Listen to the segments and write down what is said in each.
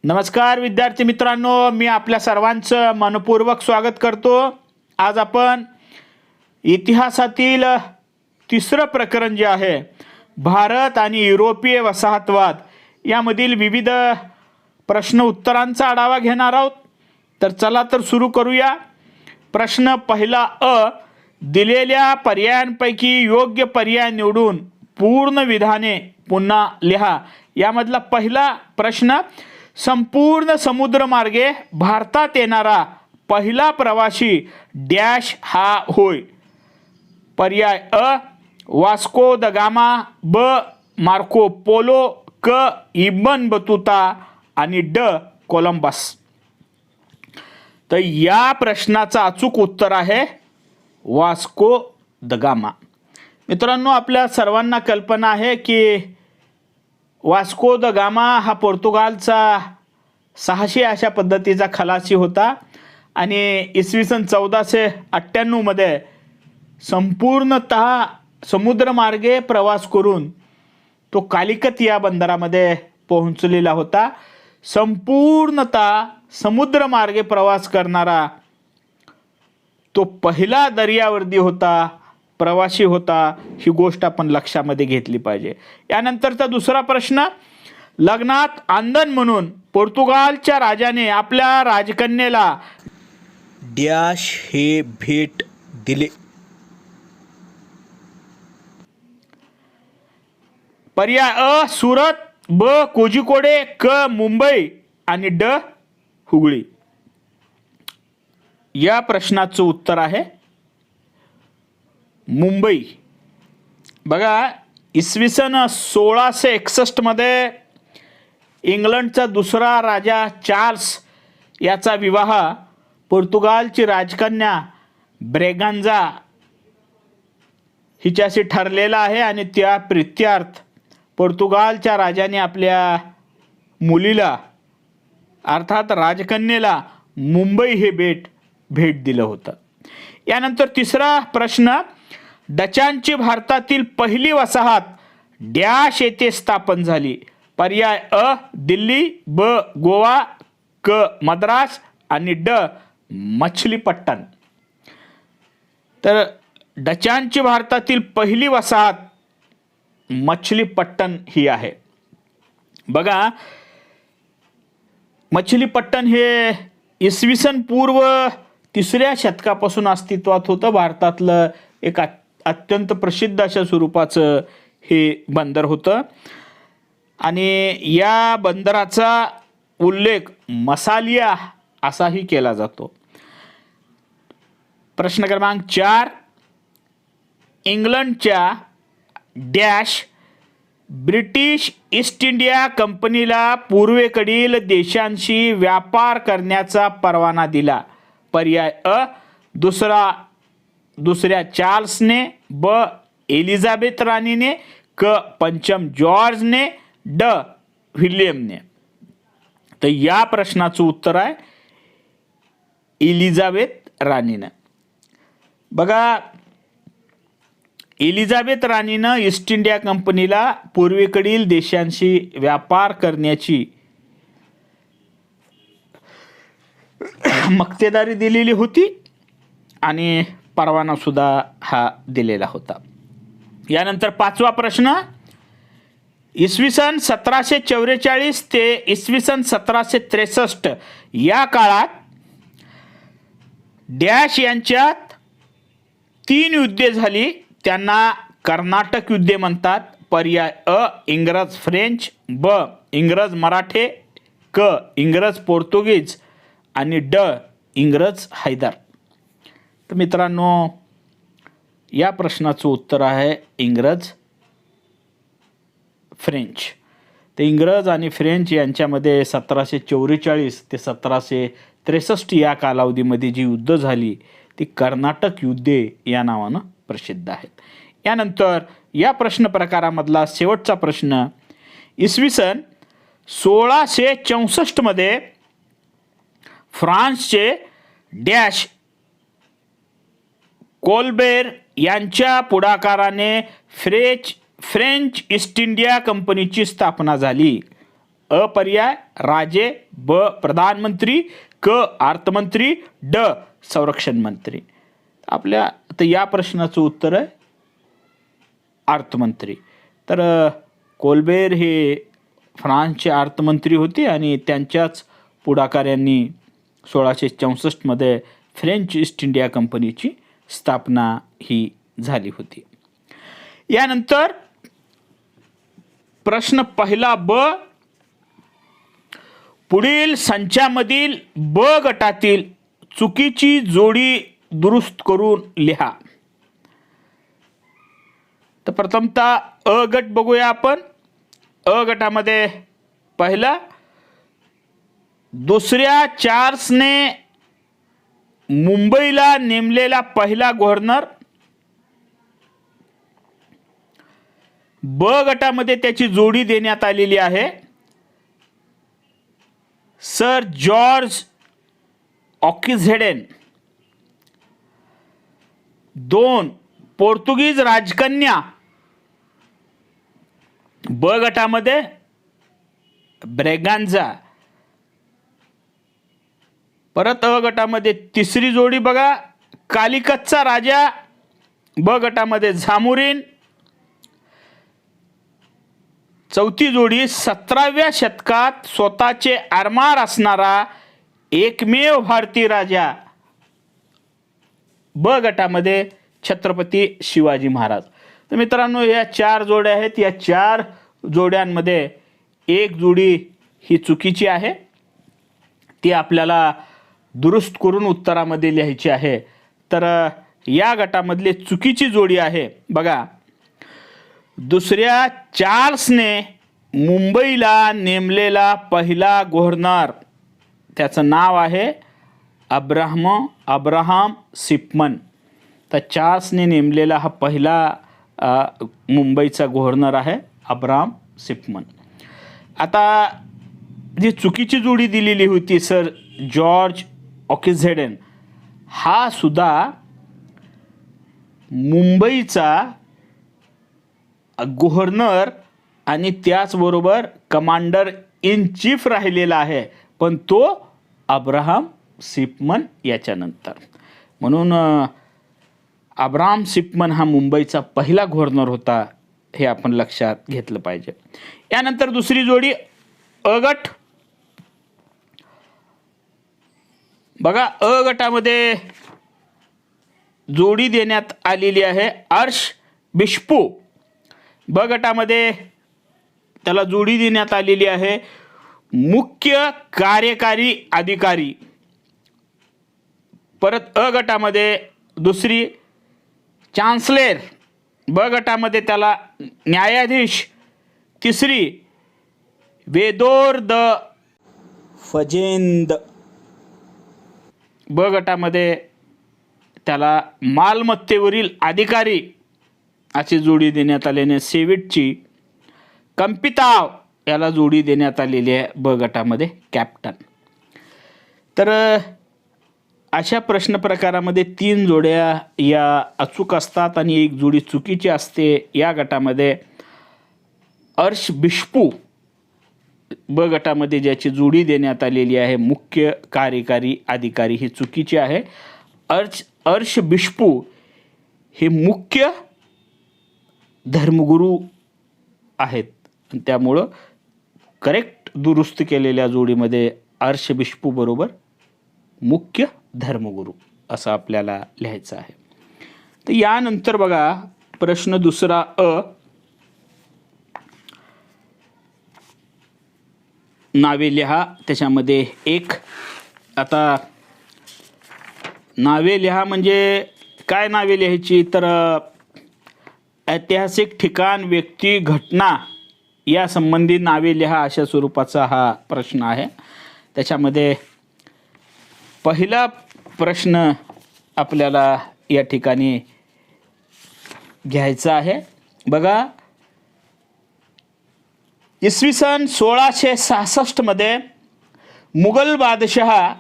नमस्कार विद्यार्थी मित्रांनो, मी आपल्या सर्वांचं मनपूर्वक स्वागत करतो। आज आपण इतिहासातील तिसरं प्रकरण जे आहे भारत आणि युरोपीय वसाहतवाद यामधील विविध प्रश्न उत्तरांचा आढावा घेणार आहोत। तर चला तर सुरू करूया। प्रश्न पहिला अ, दिलेल्या पर्यायांपैकी योग्य पर्याय निवडून पूर्ण विधाने पुन्हा लिहा। यामधला पहिला प्रश्न, संपूर्ण समुद्रमार्गे भारतात येणारा पहिला प्रवासी डॅश हा होय। पर्याय अ, वास्को द गामा, ब मार्को पोलो, क इब्न बतूता आणि ड कोलंबस। तर या प्रश्नाचं अचूक उत्तर आहे वास्को द गामा। मित्रांनो, आपल्या सर्वांना कल्पना आहे की वास्को द गामा हा पोर्तुगालचा 600 अशा पद्धतीचा खलासी होता आणि इसवी सन 1498 मध्ये संपूर्णतः समुद्रमार्गे प्रवास करून तो कालिकत या बंदरामध्ये पोहोचलेला होता। संपूर्णतः समुद्रमार्गे प्रवास करणारा तो पहिला दर्यावर्दी होता, प्रवासी होता। ही गोष्ट आपण लक्षामध्ये घेतली पाहिजे। यानंतरचा दुसरा प्रश्न, लग्नात आंदण म्हणून पोर्तुगालच्या राजाने आपल्या राजकन्येला डॅश हे भेट दिले। पर्याय अ, सुरत, ब कोझिकोडे, क मुंबई आणि ड हुगळी। या प्रश्नाचं उत्तर आहे मुंबई। बघा, इसवी सन 1661 मध्ये इंग्लंडचा दुसरा राजा चार्ल्स याचा विवाह पोर्तुगालची राजकन्या ब्रेगांजा हिच्याशी ठरलेला आहे आणि त्या प्रित्यार्थ पोर्तुगालच्या राजाने आपल्या मुलीला अर्थात राजकन्येला मुंबई हे भेट दिलं होतं। यानंतर तिसरा प्रश्न, डचांची भारतातील पहिली वसाहत डॅश येथे स्थापन झाली। पर्याय अ, दिल्ली, ब गोवा, क मद्रास आणि ड मछलीपट्टण। तर डचांची भारतातील पहिली वसाहत मछलीपट्टण ही आहे। बघा, मछलीपट्टण हे इसवी सन पूर्व 3ऱ्या शतकापासून अस्तित्वात होतं। भारतातलं एक अत्यंत प्रसिद्ध अशा स्वरूपाचं हे बंदर होतं आणि या बंदराचा उल्लेख मसालिया असाही केला जातो। प्रश्न क्रमांक 4, इंग्लंडच्या डॅश ब्रिटिश ईस्ट इंडिया कंपनीला पूर्वेकडील देशांशी व्यापार करण्याचा परवाना दिला। पर्याय अ, दुसऱ्या चार्ल्सने, ब एलिझाबेथ राणीने, क पंचम जॉर्जने, ड विल्यमने। तर या प्रश्नाचं उत्तर आहे एलिझाबेथ राणीने। बघा, एलिझाबेथ राणीनं ईस्ट इंडिया कंपनीला पूर्वेकडील देशांशी व्यापार करण्याची मक्तेदारी दिलेली होती आणि परवाना सुद्धा हा दिलेला होता। यानंतर पाचवा प्रश्न, इसवी सन 1744 ते इसवी सन 1763 या काळात डॅश यांच्यात 3 युद्धे झाली। त्यांना कर्नाटक युद्धे म्हणतात। पर्याय अ, इंग्रज फ्रेंच, ब इंग्रज मराठे, क इंग्रज पोर्तुगीज आणि ड इंग्रज हैदर। तर मित्रांनो, या प्रश्नाचं उत्तर आहे इंग्रज फ्रेंच। ते इंग्रज आणि फ्रेंच यांच्यामध्ये 1744 ते 1763 या कालावधीमध्ये जी युद्ध झाली ती कर्नाटक युद्धे या नावानं प्रसिद्ध आहेत। यानंतर या प्रश्न प्रकारामधला शेवटचा प्रश्न, इसवी सन 1664 मध्ये फ्रान्सचे डॅश कोल्बेर यांच्या पुढाकाराने फ्रेंच ईस्ट इंडिया कंपनीची स्थापना झाली। अ पर्याय राजे, ब प्रधानमंत्री, क अर्थमंत्री, ड संरक्षण मंत्री. आपल्या आता या प्रश्नाचं उत्तर आहे अर्थमंत्री. तर कोल्बेर हे फ्रान्सचे अर्थमंत्री होते आणि त्यांच्याच पुढाकाऱ्यांनी 1664 मध्ये फ्रेंच ईस्ट इंडिया कंपनीची स्थापना ही झाली होती. यानंतर प्रश्न पहिला ब, पुढील संचामधील ब गटातील चुकीची जोडी दुरुस्त करून लिहा. तर प्रथमतः अ गट बघूया आपण. अ गटामध्ये पहिला, दुसऱ्या चार्ल्सने मुंबईला नेमलेला पहिला गव्हर्नर. ब गटामध्ये त्याची जोडी देण्यात आलेली आहे सर जॉर्ज ऑकिझेडेन. 2 पोर्तुगीज राजकन्या. ब गटामध्ये ब्रेगांझा. परत अ गटामध्ये तिसरी जोडी बघा, कालिकतचा राजा. ब गटामध्ये झामुरीन. चौथी जोडी 17व्या शतकात स्वतःचे आरमार असणारा एकमेव भारतीय राजा. ब गटामध्ये छत्रपती शिवाजी महाराज. तर मित्रांनो, या 4 जोड्या आहेत. या 4 जोड्यांमध्ये एक जोडी ही चुकीची आहे, ती आपल्याला दुरुस्त करून उत्तरामध्ये लिहायची आहे. तर या गटामधली चुकीची जोडी आहे बघा, दुसऱ्या चार्ल्सने मुंबईला नेमलेला पहिला गव्हर्नर, त्याचं नाव आहे अब्राहम शिपमन. तर चार्ल्सने नेमलेला हा पहिला मुंबईचा गव्हर्नर आहे अब्राहम शिपमन. आता जी चुकीची जोडी दिलेली होती सर जॉर्ज ऑकिझेडेन, हा सुद्धा मुंबईचा गव्हर्नर आणि त्याचबरोबर कमांडर इन चीफ राहिलेला आहे, पण तो अब्राहम शिपमन याच्यानंतर. म्हणून अब्राहम शिपमन हा मुंबईचा पहिला गव्हर्नर होता, हे आपण लक्षात घेतलं पाहिजे. यानंतर दुसरी जोडी अ गट बघा. अ गटामध्ये जोडी देण्यात आलेली आहे अर्श बिशपू. ब गटामध्ये त्याला जोडी देण्यात आलेली आहे मुख्य कार्यकारी अधिकारी. परत अ गटामध्ये दुसरी चान्सलर. ब गटामध्ये त्याला न्यायाधीश. तिसरी वेदोर द फजेंद. ब गटामध्ये त्याला मालमत्तेवरील अधिकारी अशी जोडी देण्यात आल्याने सेविटची. कंपिताव याला जोडी देण्यात आलेली आहे ब गटामध्ये कॅप्टन. तर अशा प्रश्न प्रकारामध्ये 3 जोड्या या अचूक असतात आणि एक जोडी चुकीची असते. या गटामध्ये अर्श बिशपू ब गटामध्ये ज्याची जोडी देण्यात आलेली आहे मुख्य कार्यकारी अधिकारी ही चुकीची आहे. अर्श बिशपू हे मुख्य धर्मगुरू आहेत, त्यामुळं करेक्ट दुरुस्त केलेल्या जोडीमध्ये अर्श बिशपू बरोबर मुख्य धर्मगुरू असं आपल्याला लिहायचं आहे. तर यानंतर बघा प्रश्न दुसरा अ, नावे लिहा. त्याच्यामध्ये एक, आता नावे लिहा म्हणजे काय नावे लिहायची, तर ऐतिहासिक ठिकाण, व्यक्ती, घटना या संबंधी नावे लिहा अशा स्वरूपाचा हा प्रश्न आहे. त्याच्यामध्ये पहिला प्रश्न आपल्याला या ठिकाणी घ्यायचा आहे बघा. इसवी सन 1666 मध्ये मुघल बादशहा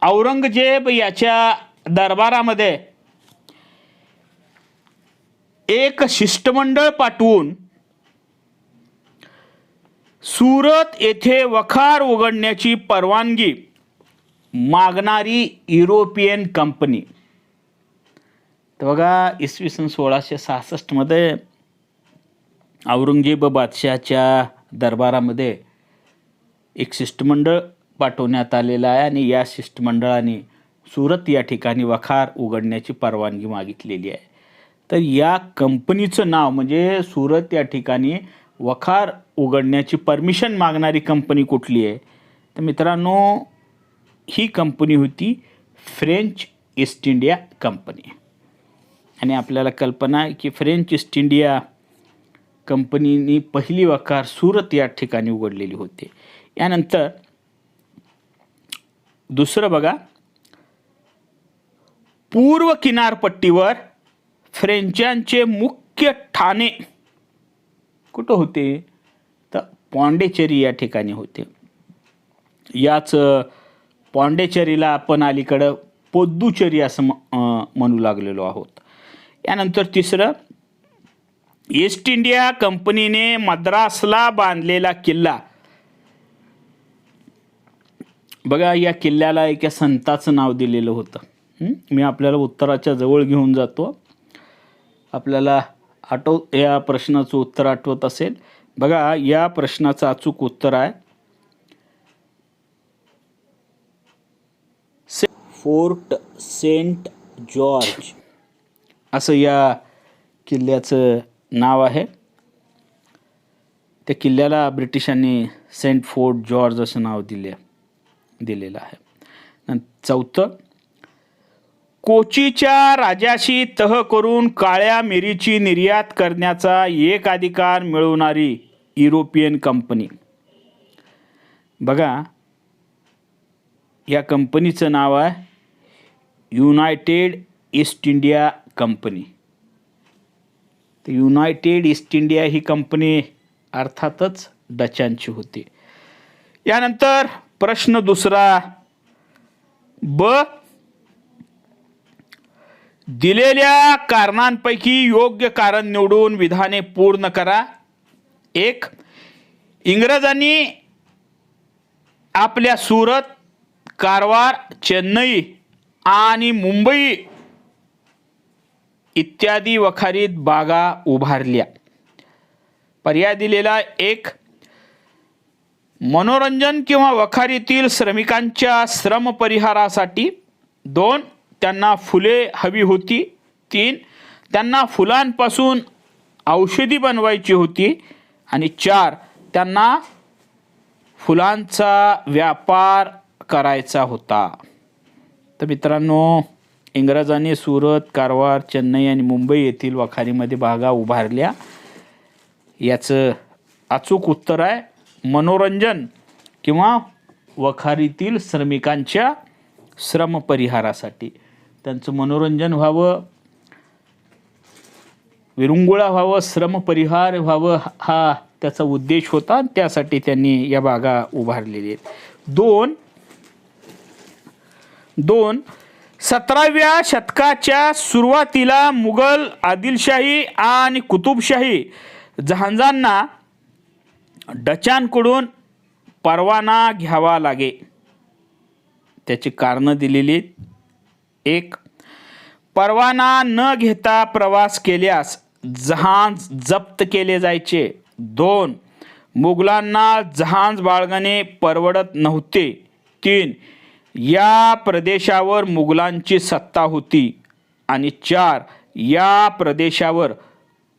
औरंगजेब याच्या दरबारामध्ये एक शिष्टमंडळ पाठवून सुरत येथे वखार उघडण्याची परवानगी मागणारी युरोपियन कंपनी. तर बघा, इसवी सन 1666 औरंगजेब बादशहाच्या दरबारामध्ये एक शिष्टमंडळ पाठवण्यात आलेलं आहे आणि या शिष्टमंडळाने सुरत या ठिकाणी वखार उघडण्याची परवानगी मागितलेली आहे. तर या कंपनीचं नाव म्हणजे सुरत या ठिकाणी वखार उघडण्याची परमिशन मागणारी कंपनी कुठली आहे? तर मित्रांनो, ही कंपनी होती फ्रेंच ईस्ट इंडिया कंपनी. आणि आपल्याला कल्पना आहे की फ्रेंच ईस्ट इंडिया कंपनीने पहिली वखार सुरत या ठिकाणी उघडलेली होती. यानंतर दुसरं बघा, पूर्व किनारपट्टीवर फ्रेंचांचे मुख्य ठाणे कुठं होते? तर पॉंडेचेरी या ठिकाणी होते. याच पॉंडेचेरीला आपण अलीकडं पोद्दुचेरी असं म्हणू लागलेलो आहोत. यानंतर तिसरं, ईस्ट इंडिया कंपनीने मद्रासला बांधलेला किल्ला. बघा, या किल्ल्याला एका संताचं नाव दिलेलं होतं. मी आपल्याला उत्तराच्या जवळ घेऊन जातो. आपल्याला या प्रश्नाचं उत्तर आठवत असेल. बघा, या प्रश्नाचं अचूक उत्तर आहे फोर्ट सेंट जॉर्ज असं या किल्ल्याचं नाव आहे. त्या किल्ल्याला ब्रिटिशांनी सेंट फोर्ट जॉर्ज असं नाव दिलेलं आहे. चौथं, कोचीच्या राजाशी तह करून काळ्या मिरीची निर्यात करण्याचा एक अधिकार मिळवणारी युरोपियन कंपनी. बघा, या कंपनीचं नाव आहे युनायटेड ईस्ट इंडिया कंपनी. तर युनायटेड ईस्ट इंडिया ही कंपनी अर्थातच डचांची होती. यानंतर प्रश्न दुसरा ब, दिलेल्या कारणांपैकी योग्य कारण निवडून विधाने पूर्ण करा. 1. इंग्रजांनी आपल्या सुरत, कारवार, चेन्नई आणि मुंबई इत्यादी वखारीत बागा उभारल्या. पर्याय दिलेला 1. मनोरंजन किंवा वखारीतील श्रमिकांच्या श्रम परिहारासाठी. 2. त्यांना फुले हवी होती. 3. त्यांना फुलांपासून औषधी बनवायची होती. आणि 4. त्यांना फुलांचा व्यापार करायचा होता. तर मित्रांनो, इंग्रजांनी सुरत, कारवार, चेन्नई आणि मुंबई येथील वखारीमध्ये बागा उभारल्या. याचं अचूक उत्तर आहे मनोरंजन किंवा वखारीतील श्रमिकांच्या श्रम परिहारासाठी. त्यांचं मनोरंजन व्हावं, विरंगुळा व्हावं, श्रम परिहार व्हावं, हा त्याचा उद्देश होता. त्यासाठी त्यांनी या बागा उभारलेल्या आहेत. 2. 17व्या शतकाच्या सुरुवातीला मुघल, आदिलशाही आणि कुतुबशाही जहाजांना डचांकडून परवाना घ्यावा लागे. त्याची कारणं दिलेली. 1. परवाना न घेता प्रवास केल्यास जहाज जप्त केले जायचे. 2. मुघलांना जहाज बाळगणे परवडत नव्हते. 3. या प्रदेशावर मुघलांची सत्ता होती. आणि 4. या प्रदेशावर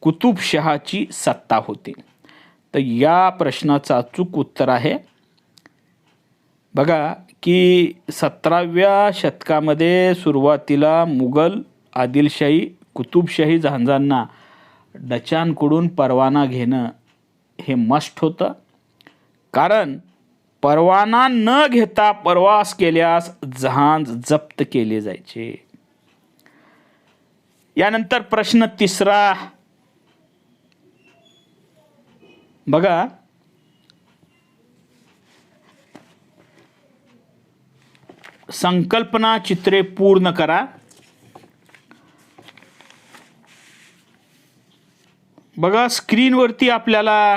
कुतुबशहाची सत्ता होती. तर या प्रश्नाचं अचूक उत्तर आहे बघा की 17व्या शतकामध्ये सुरुवातीला मुघल, आदिलशाही, कुतुबशाही जहाजांना डचांकडून परवाना घेणं हे मस्ट होतं. कारण परवाना न घेता प्रवास केल्यास जहाज जप्त केले जायचे. यानंतर प्रश्न तिसरा बघा, संकल्पना चित्रे पूर्ण करा. बघा, स्क्रीनवरती आपल्याला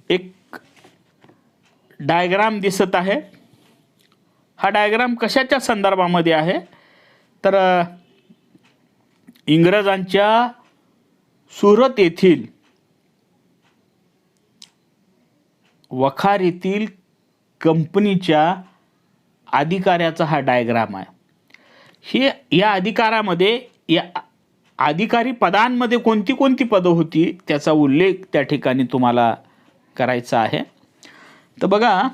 एक डायग्राम दिसत आहे. हा डायग्राम कशाच्या संदर्भामध्ये आहे तर इंग्रजांच्या सुरत येथील वखारीतील कंपनीच्या अधिकाऱ्याचा हा डायग्राम आहे. हे या अधिकारामध्ये या अधिकारी पदांमध्ये कोणती कोणती पदं होती त्याचा उल्लेख त्या ठिकाणी तुम्हाला करायचा आहे. तर बघा,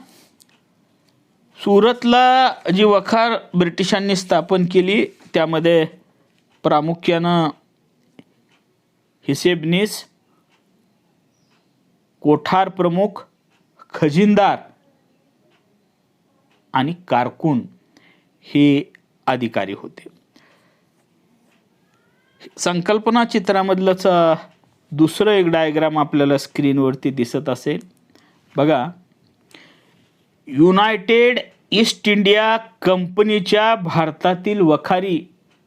सुरतला जी वखार ब्रिटिशांनी स्थापन केली त्यामध्ये प्रामुख्यानं हिसेबनीस, कोठार प्रमुख, खजिनदार आणि कारकून हे अधिकारी होते. संकल्पना चित्रामधलंच दुसरं एक डायग्राम आपल्याला स्क्रीनवरती दिसत असेल. बघा, युनायटेड ईस्ट इंडिया कंपनीच्या भारतातील वखारी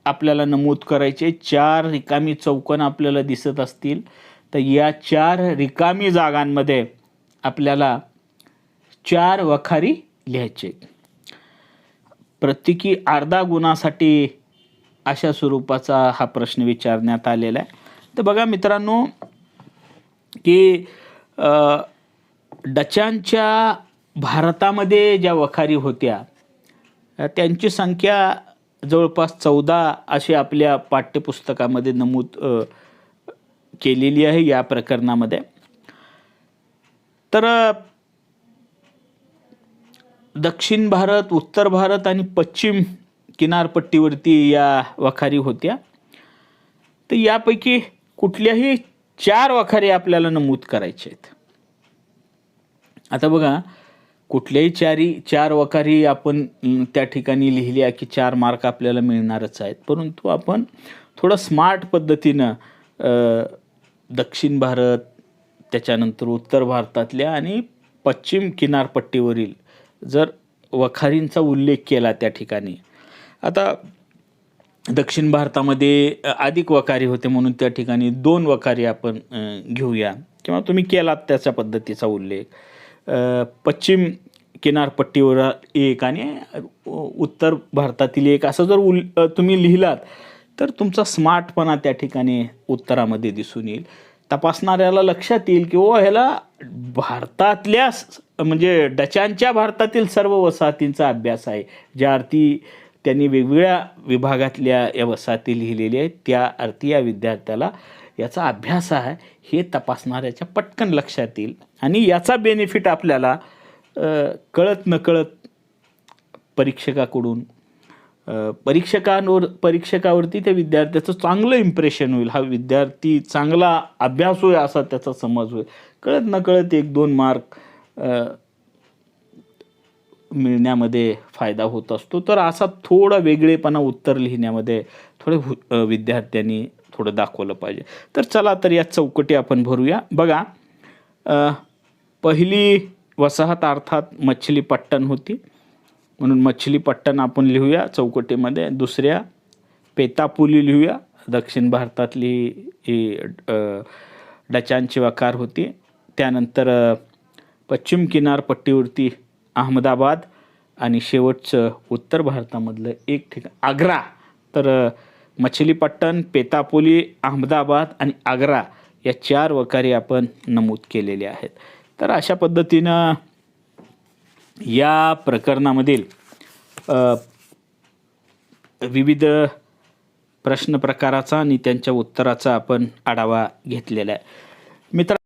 आपल्याला नमूद करायचे. 4 रिकामी चौकोन आपल्याला दिसत असतील. तर या 4 रिकामी जागांमध्ये आपल्याला 4 वखारी लिहायचे. प्रत्येकी अर्धा गुणासाठी अशा स्वरूपाचा हा प्रश्न विचारण्यात आलेला आहे. तर बघा मित्रांनो की डचांच्या भारतामध्ये ज्या वखारी होत्या त्यांची संख्या जवळपास 14 अशी आपल्या पाठ्यपुस्तकामध्ये नमूद केलेली आहे या प्रकरणामध्ये. तर दक्षिण भारत, उत्तर भारत आणि पश्चिम किनारपट्टीवरती या वखारी होत्या. तर यापैकी कुठल्याही 4 वखारी आपल्याला नमूद करायचे आहेत. आता बघा, कुठल्याही 4 वखारी आपण त्या ठिकाणी लिहिल्या की 4 मार्क आपल्याला मिळणारच आहेत. परंतु आपण थोडं स्मार्ट पद्धतीनं दक्षिण भारत, त्याच्यानंतर उत्तर भारतातल्या आणि पश्चिम किनारपट्टीवरील जर वखारींचा उल्लेख केला त्या ठिकाणी. आता दक्षिण भारतामध्ये अधिक वखारी होते म्हणून त्या ठिकाणी 2 वखारी आपण घेऊया किंवा तुम्ही केलात त्याच्या पद्धतीचा उल्लेख. पश्चिम किनारपट्टीवर 1 आणि उत्तर भारतातील 1 असं जर तुम्ही लिहिलात तर तुमचा स्मार्टपणा त्या ठिकाणी उत्तरामध्ये दिसून येईल. तपासणाऱ्याला लक्षात येईल की ह्याला भारतातल्या म्हणजे डचांच्या भारतातील सर्व वसाहतींचा अभ्यास आहे. ज्या अर्थी त्यांनी वेगवेगळ्या विभागातल्या या वसाहती लिहिलेल्या आहेत त्या अर्थी या विद्यार्थ्याला याचा अभ्यास आहे हे तपासणाऱ्याच्या पटकन लक्षात येईल. आणि याचा बेनिफिट आपल्याला कळत नकळत परीक्षकाकडून परीक्षकावरती त्या विद्यार्थ्याचं चांगलं इम्प्रेशन होईल. हा विद्यार्थी चांगला अभ्यास होईल असा त्याचा समज होईल. कळत नकळत 1-2 मार्क मिळण्यामध्ये फायदा होत असतो. तर असा थोडा वेगळेपणा उत्तर लिहिण्यामध्ये थोडे विद्यार्थ्यांनी थोडं दाखवलं पाहिजे. तर चला तर या चौकटी आपण भरूया. बघा, पहिली वसाहत अर्थात मछलीपट्टण होती म्हणून मछलीपट्टण आपण लिहूया चौकटीमध्ये. दुसऱ्या पेतापुली लिहूया, दक्षिण भारतातली ही डचांची वखार होती. त्यानंतर पश्चिम किनारपट्टीवरती अहमदाबाद आणि शेवटचं उत्तर भारतामधलं एक ठिकाण आग्रा. तर मछलीपट्टण, पेतापुली, अहमदाबाद आणि आग्रा या 4 वखारी आपण नमूद केलेल्या आहेत. तर अशा पद्धतीनं या प्रकरणामधील विविध प्रश्न प्रकाराचा आणि त्यांच्या उत्तराचा आपण आढावा घेतलेला आहे. मित्रांनो,